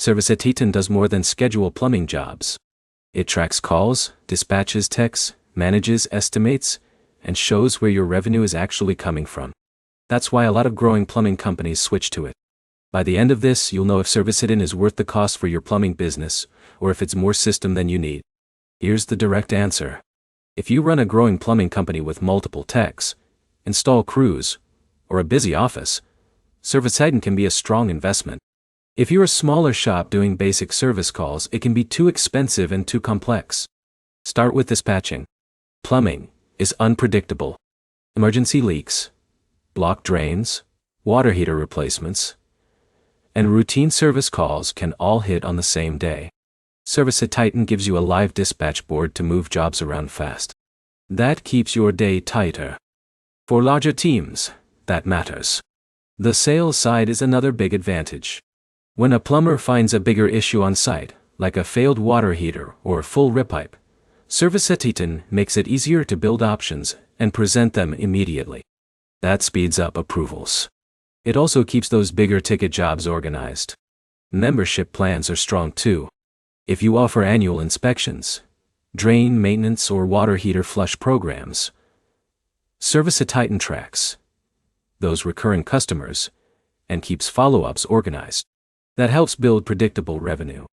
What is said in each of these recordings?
ServiceTitan does more than schedule plumbing jobs. It tracks calls, dispatches texts, manages estimates, and shows where your revenue is actually coming from. That's why a lot of growing plumbing companies switch to it. By the end of this, you'll know if ServiceTitan is worth the cost for your plumbing business, or if it's more system than you need. Here's the direct answer. If you run a growing plumbing company with multiple techs, install crews, or a busy office, ServiceTitan can be a strong investment. If you're a smaller shop doing basic service calls, it can be too expensive and too complex. Start with dispatching. Plumbing is unpredictable. Emergency leaks, blocked drains, water heater replacements, and routine service calls can all hit on the same day. ServiceTitan gives you a live dispatch board to move jobs around fast. That keeps your day tighter. For larger teams, that matters. The sales side is another big advantage. When a plumber finds a bigger issue on site, like a failed water heater or a full rip pipe, ServiceTitan makes it easier to build options and present them immediately. That speeds up approvals. It also keeps those bigger ticket jobs organized. Membership plans are strong too. If you offer annual inspections, drain maintenance or water heater flush programs, ServiceTitan tracks those recurring customers and keeps follow-ups organized. That helps build predictable revenue.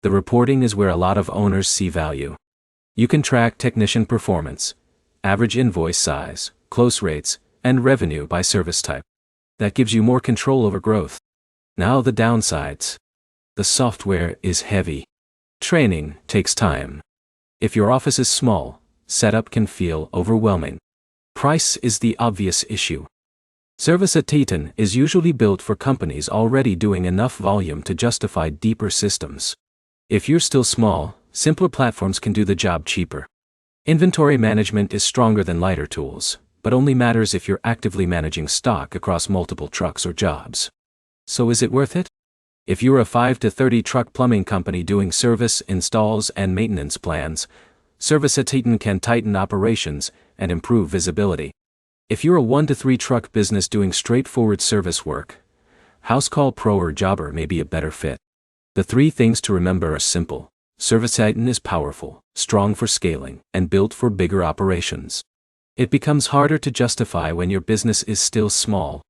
The reporting is where a lot of owners see value. You can track technician performance, average invoice size, close rates, and revenue by service type. That gives you more control over growth. Now the downsides. The software is heavy. Training takes time. If your office is small, setup can feel overwhelming. Price is the obvious issue. ServiceTitan is usually built for companies already doing enough volume to justify deeper systems. If you're still small, simpler platforms can do the job cheaper. Inventory management is stronger than lighter tools, but only matters if you're actively managing stock across multiple trucks or jobs. So is it worth it? If you're a 5 to 30 truck plumbing company doing service, installs, and maintenance plans, ServiceTitan can tighten operations and improve visibility. If you're a 1 to 3 truck business doing straightforward service work, House Call Pro or Jobber may be a better fit. The 3 things to remember are simple. ServiceTitan is powerful, strong for scaling, and built for bigger operations. It becomes harder to justify when your business is still small.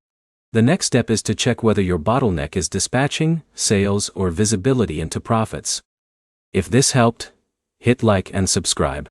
The next step is to check whether your bottleneck is dispatching, sales, or visibility into profits. If this helped, hit like and subscribe.